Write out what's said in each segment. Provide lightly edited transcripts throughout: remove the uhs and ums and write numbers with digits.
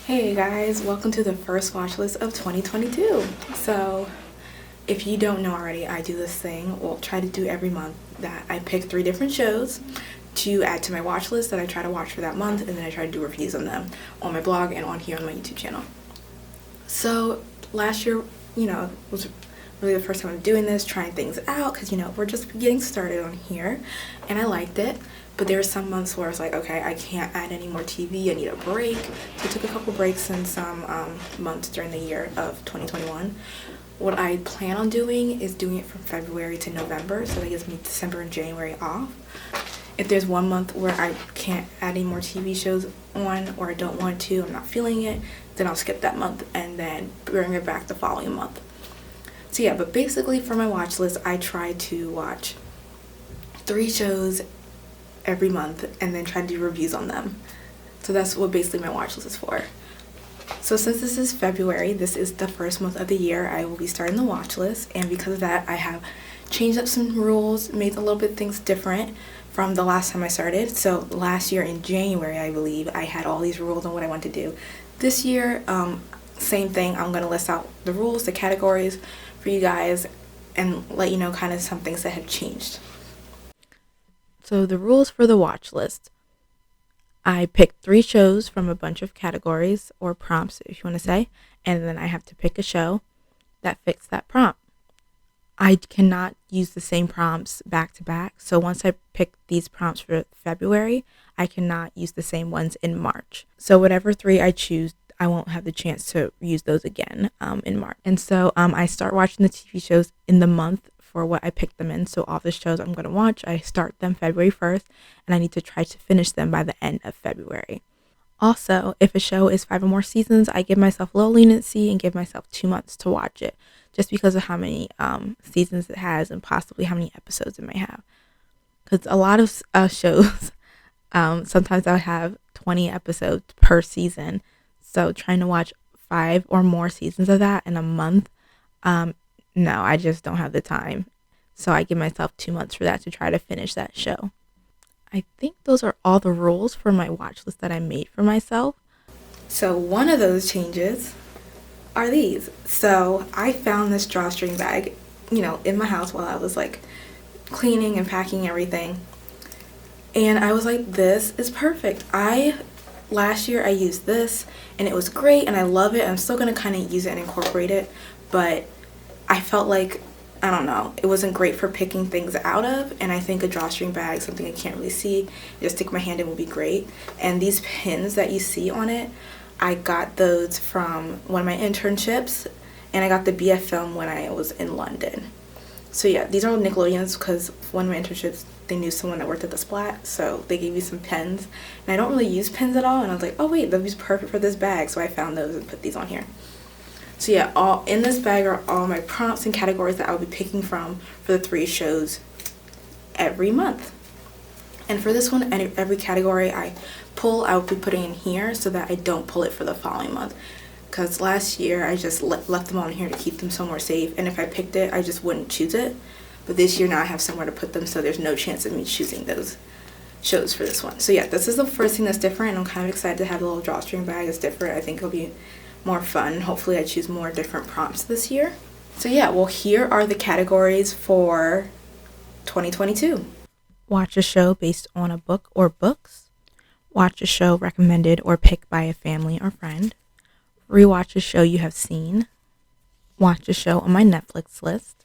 Hey guys, welcome to the first watch list of 2022. So, if you don't know already, I do this thing, well, try to do every month, that I pick 3 different shows to add to my watch list that I try to watch for that month, and then I try to do reviews on them on my blog and on here on my YouTube channel. So, last year, was really the first time I'm doing this, trying things out, because, we're just getting started on here, and I liked it. But there were some months where I was like, okay, I can't add any more TV, I need a break. So I took a couple breaks in some months during the year of 2021. What I plan on doing is doing it from February to November, so that gives me December and January off. If there's one month where I can't add any more TV shows on, or I don't want to, I'm not feeling it, then I'll skip that month and then bring it back the following month. So yeah, but basically for my watch list, I try to watch 3 shows every month and then try to do reviews on them. So that's what basically my watch list is for. So since this is February, this is the first month of the year, I will be starting the watch list, and because of that I have changed up some rules, made a little bit things different from the last time I started. So last year in January, I believe, I had all these rules on what I want to do. This year, same thing, I'm going to list out the rules, the categories for you guys, and let you know kind of some things that have changed. So the rules for the watch list. I picked 3 shows from a bunch of categories or prompts, if you want to say, and then I have to pick a show that fits that prompt. I cannot use the same prompts back to back. So once I pick these prompts for February, I cannot use the same ones in March. So whatever 3 I choose, I won't have the chance to use those again in March. And so I start watching the TV shows in the month for what I picked them in. So all the shows I'm going to watch, I start them February 1st, and I need to try to finish them by the end of February. Also, if a show is 5 or more seasons, I give myself a little leniency and give myself 2 months to watch it, just because of how many seasons it has and possibly how many episodes it may have. Because a lot of shows, sometimes I'll have 20 episodes per season. So trying to watch 5 or more seasons of that in a month, no, I just don't have the time. So I give myself 2 months for that to try to finish that show. I think those are all the rules for my watch list that I made for myself. So one of those changes are these. So I found this drawstring bag, in my house while I was like cleaning and packing everything. And I was like, this is perfect. Last year I used this and it was great and I love it. I'm still going to kind of use it and incorporate it, but I felt like, I don't know, it wasn't great for picking things out of, and I think a drawstring bag, something I can't really see, just stick my hand in will be great. And these pins that you see on it, I got those from one of my internships, and I got the BF film when I was in London. So yeah, these are Nickelodeons because one of my internships, they knew someone that worked at the Splat, so they gave me some pens. And I don't really use pens at all, and I was like, oh wait, that would be perfect for this bag, so I found those and put these on here. So yeah, all in this bag are all my prompts and categories that I'll be picking from for the 3 shows every month. And for this one, every category I pull, I'll be putting in here so that I don't pull it for the following month. Because last year, I just left them on here to keep them somewhere safe. And if I picked it, I just wouldn't choose it. But this year now I have somewhere to put them, so there's no chance of me choosing those shows for this one. So yeah, this is the first thing that's different. And I'm kind of excited to have the little drawstring bag. It's different. I think it'll be more fun. Hopefully I choose more different prompts this year. So yeah, well, here are the categories for 2022. Watch a show based on a book or books. Watch a show recommended or picked by a family or friend. Rewatch a show you have seen. Watch a show on my Netflix list.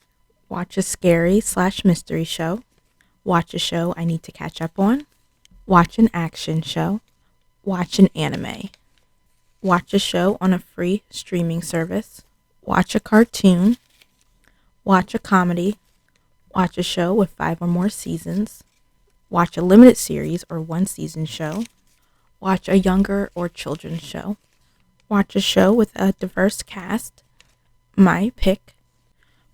Watch a scary/mystery show. Watch a show I need to catch up on. Watch an action show. Watch an anime. Watch a show on a free streaming service. Watch a cartoon. Watch a comedy. Watch a show with 5 or more seasons. Watch a limited series or 1-season show. Watch a younger or children's show. Watch a show with a diverse cast. My pick.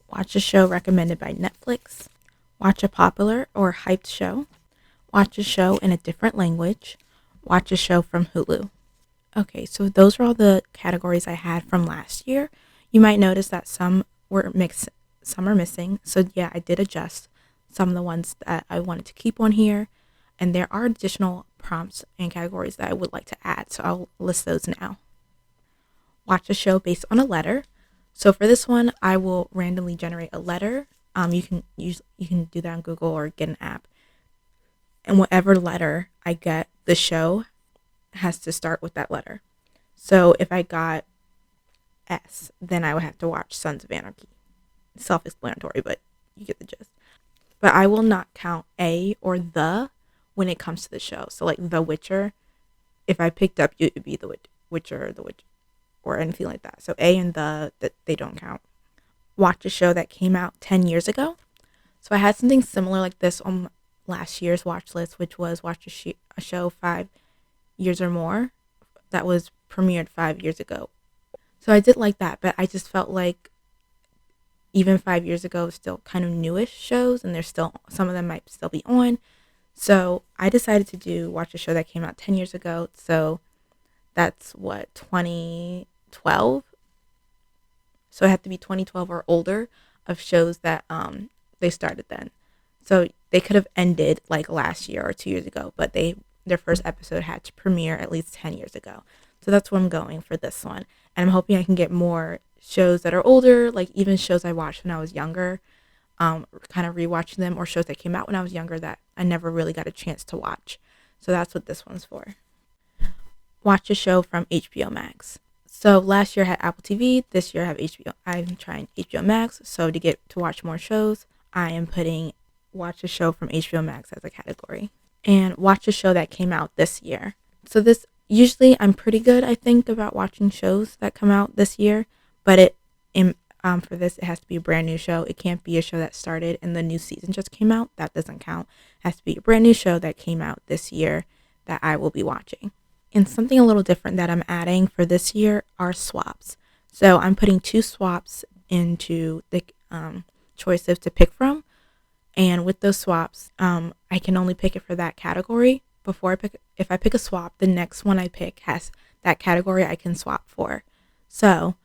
Watch a show recommended by Netflix. Watch a popular or hyped show. Watch a show in a different language. Watch a show from Hulu. Okay, so those are all the categories I had from last year. You might notice that some were mixed, some are missing. So yeah, I did adjust some of the ones that I wanted to keep on here. And there are additional prompts and categories that I would like to add, so I'll list those now. Watch a show based on a letter. So for this one, I will randomly generate a letter. You can do that on Google or get an app. And whatever letter I get, the show has to start with that letter. So if I got S, then I would have to watch Sons of Anarchy. Self-explanatory, but you get the gist. But I will not count A or the when it comes to the show. So like The Witcher, if I picked up, it would be The Witcher, or anything like that. So A and that they don't count. Watch a show that came out 10 years ago. So I had something similar like this on last year's watch list, which was watch a show 5 years or more that was premiered 5 years ago. So I did like that, but I just felt like even 5 years ago, still kind of newish shows, and there's still, some of them might still be on. So I decided to watch a show that came out 10 years ago. So that's 2012. So it had to be 2012 or older of shows that they started then. So they could have ended like last year or 2 years ago, but their first episode had to premiere at least 10 years ago. So that's where I'm going for this one. And I'm hoping I can get more shows that are older, like even shows I watched when I was younger, kind of rewatching them, or shows that came out when I was younger that I never really got a chance to watch. So that's what this one's for. Watch a show from HBO Max. So last year I had Apple TV, this year I have HBO. I'm trying HBO Max, so to get to watch more shows, I am putting watch a show from HBO Max as a category. And watch a show that came out this year. So this, usually I'm pretty good, I think, about watching shows that come out this year, but for this, it has to be a brand new show. It can't be a show that started and the new season just came out. That doesn't count. It has to be a brand new show that came out this year that I will be watching. And something a little different that I'm adding for this year are swaps. So I'm putting 2 swaps into the choices to pick from. And with those swaps, I can only pick it for that category. If I pick a swap, the next one I pick has that category I can swap for. So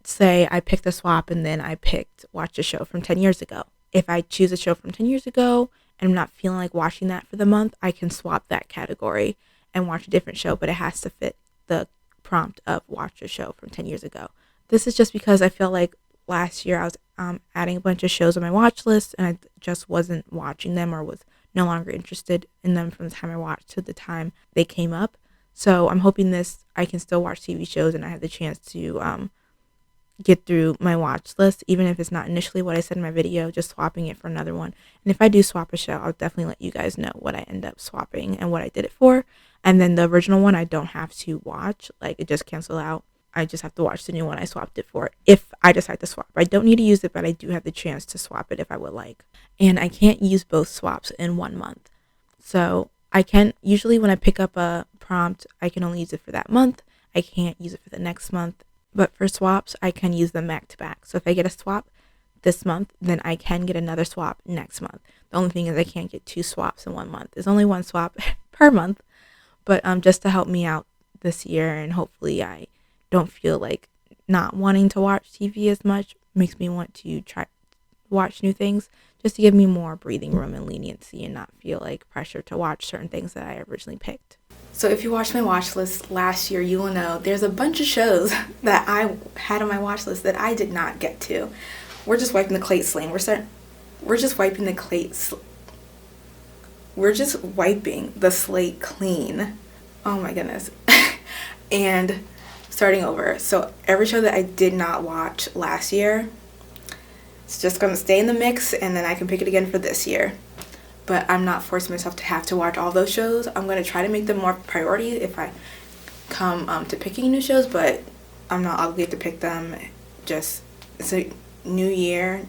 say I picked a swap and then I picked watch a show from 10 years ago. If I choose a show from 10 years ago and I'm not feeling like watching that for the month, I can swap that category and watch a different show, but it has to fit the prompt of watch a show from 10 years ago. This is just because I feel like last year I was adding a bunch of shows on my watch list and I just wasn't watching them or was no longer interested in them from the time I watched to the time they came up. So I'm hoping I can still watch TV shows and I have the chance to get through my watch list, even if it's not initially what I said in my video, just swapping it for another one. And if I do swap a show, I'll definitely let you guys know what I end up swapping and what I did it for. And then the original one I don't have to watch, like it just canceled out. I just have to watch the new one I swapped it for if I decide to swap. I don't need to use it, but I do have the chance to swap it if I would like. And I can't use both swaps in 1 month. So I can, usually when I pick up a prompt, I can only use it for that month. I can't use it for the next month. But for swaps, I can use them back to back. So if I get a swap this month, then I can get another swap next month. The only thing is I can't get 2 swaps in 1 month. There's only 1 swap per month. But just to help me out this year, and hopefully I don't feel like not wanting to watch TV as much, makes me want to try watch new things, just to give me more breathing room and leniency and not feel like pressure to watch certain things that I originally picked. So if you watched my watch list last year, you will know there's a bunch of shows that I had on my watch list that I did not get to. We're just wiping the slate clean. We're just wiping the slate clean. Oh my goodness. And starting over. So every show that I did not watch last year, it's just going to stay in the mix and then I can pick it again for this year. But I'm not forcing myself to have to watch all those shows. I'm going to try to make them more priority if I come to picking new shows, but I'm not obligated to pick them. Just, it's a new year,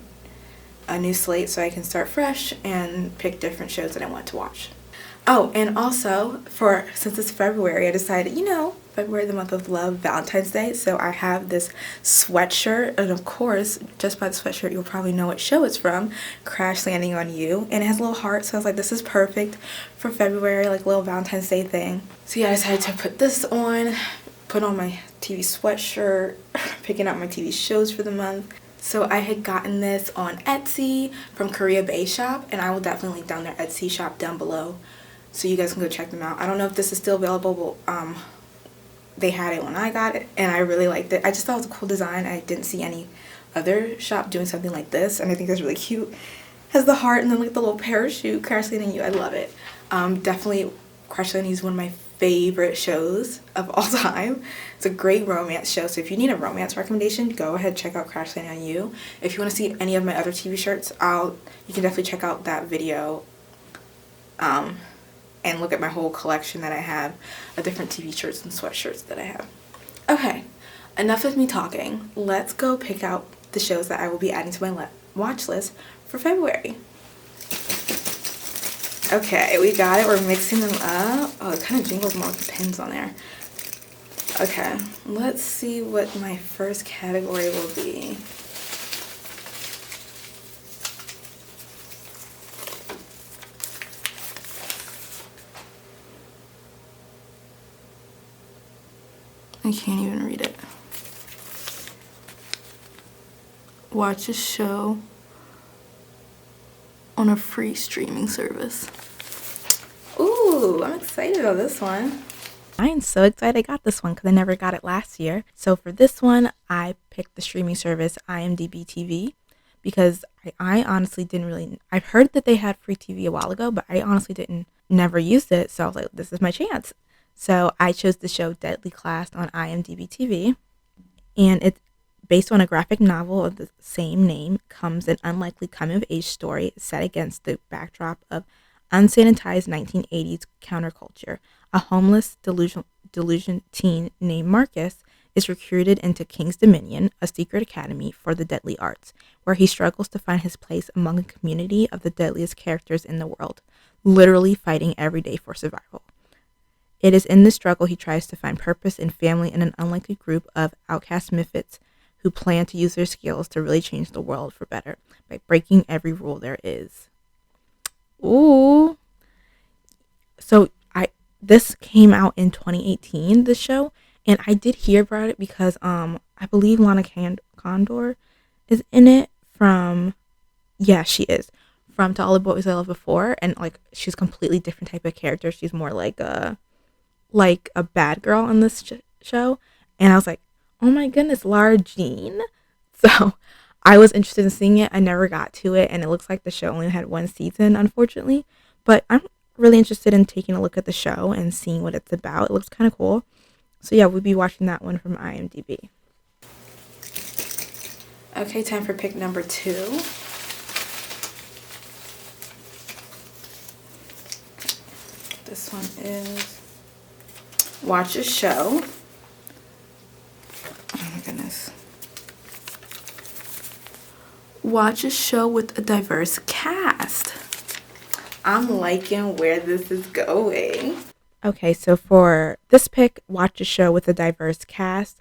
a new slate, so I can start fresh and pick different shows that I want to watch. Oh, and also, since it's February, I decided, February, the month of love, Valentine's Day, so I have this sweatshirt, and of course, just by the sweatshirt, you'll probably know what show it's from, Crash Landing on You, and it has a little heart, so I was like, this is perfect for February, like a little Valentine's Day thing. So yeah, I decided to put this on, put on my TV sweatshirt, picking out my TV shows for the month. So I had gotten this on Etsy from Korea Bay Shop, and I will definitely link down their Etsy shop down below so you guys can go check them out. I don't know if this is still available, but they had it when I got it, and I really liked it. I just thought it was a cool design. I didn't see any other shop doing something like this, and I think that's really cute. Has the heart and then like the little parachute. Crash Landing You, I love it. Definitely Crash Landing is one of my favorite shows of all time. It's a great romance show, so if you need a romance recommendation, go ahead, check out Crash Landing on You. If you want to see any of my other TV shirts, you can definitely check out that video and look at my whole collection that I have of different TV shirts and sweatshirts that I have. Okay, enough of me talking. Let's go pick out the shows that I will be adding to my watch list for February. Okay, we got it. We're mixing them up. Oh, it kind of jingles more with the pins on there. Okay, let's see what my first category will be. I can't even read it. Watch a show on a free streaming service. Ooh, I'm excited about this one. I'm so excited I got this one because I never got it last year. So for this one, I picked the streaming service IMDb TV because I honestly didn't really... I've heard that they had free TV a while ago, but I honestly never used it. So I was like, this is my chance. So I chose the show Deadly Class on IMDb TV, and it's based on a graphic novel of the same name. Comes an unlikely coming-of-age story set against the backdrop of unsanitized 1980s counterculture. A homeless delusion teen named Marcus is recruited into King's Dominion, a secret academy for the deadly arts, where he struggles to find his place among a community of the deadliest characters in the world, literally fighting every day for survival. It is in this struggle he tries to find purpose and family in an unlikely group of outcast misfits who plan to use their skills to really change the world for better by breaking every rule there is. Ooh. So this came out in 2018, this show, and I did hear about it because I believe Lana Condor is in it she is, from To All the Boys I Loved Before, and like she's a completely different type of character. She's more like a bad girl on this show, and I was like, oh my goodness, Lara Jean. So I was interested in seeing it. I never got to it, and it looks like the show only had one season, unfortunately, but I'm really interested in taking a look at the show and seeing what it's about. It looks kind of cool. So yeah, we'll be watching that one from IMDb. Okay, time for pick number 2. This one is Watch a Show. Oh my goodness. Watch a show with a diverse cast. I'm liking where this is going. Okay, so for this pick, Watch a Show with a diverse cast,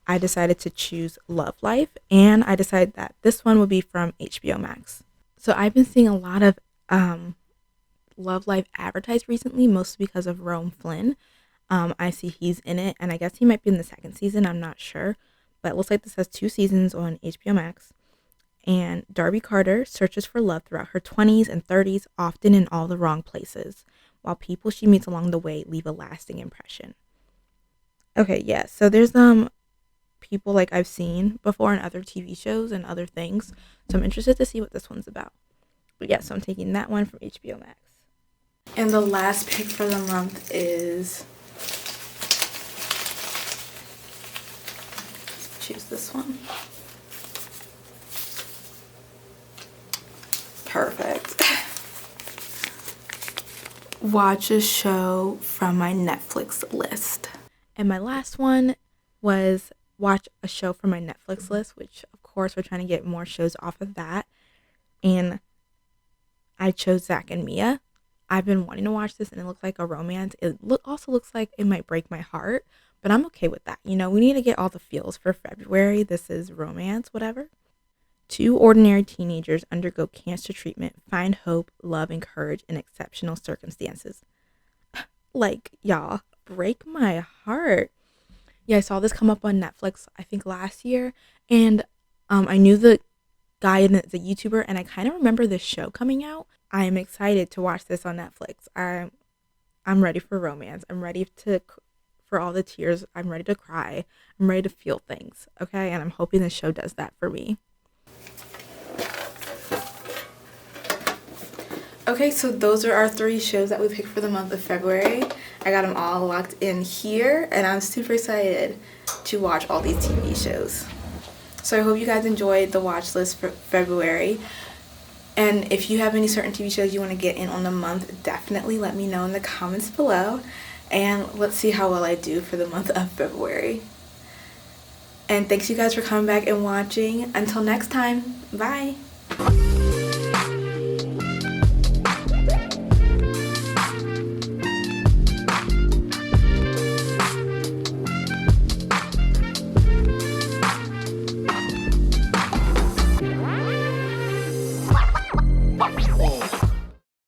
I decided to choose Love Life, and I decided that this one would be from HBO Max. So I've been seeing a lot of Love Life advertised recently, mostly because of Rome Flynn. I see he's in it, and I guess he might be in the second season. I'm not sure, but it looks like this has 2 seasons on HBO Max. And Darby Carter searches for love throughout her 20s and 30s, often in all the wrong places, while people she meets along the way leave a lasting impression. Okay, yeah, so there's people like I've seen before in other TV shows and other things, so I'm interested to see what this one's about. But yeah, so I'm taking that one from HBO Max. And the last pick for the month is... choose this one. Perfect. Watch a show from my Netflix list. And my last one was watch a show from my Netflix list, which of course we're trying to get more shows off of that. And I chose Zack and Mia. I've been wanting to watch this, and it looks like a romance. It also looks like it might break my heart, but I'm okay with that. You know, we need to get all the feels for February. This is romance, whatever. 2 ordinary teenagers undergo cancer treatment, find hope, love, and courage in exceptional circumstances. Like, y'all, break my heart. Yeah, I saw this come up on Netflix, I think last year, and I knew the guy in the YouTuber, and I kind of remember this show coming out. I am excited to watch this on Netflix. I'm ready for romance. I'm ready for all the tears. I'm ready to cry. I'm ready to feel things, okay? And I'm hoping this show does that for me. Okay, so those are our 3 shows that we picked for the month of February. I got them all locked in here, and I'm super excited to watch all these TV shows. So I hope you guys enjoyed the watch list for February. And if you have any certain TV shows you want to get in on the month, definitely let me know in the comments below. And let's see how well I do for the month of February. And thanks you guys for coming back and watching. Until next time, bye!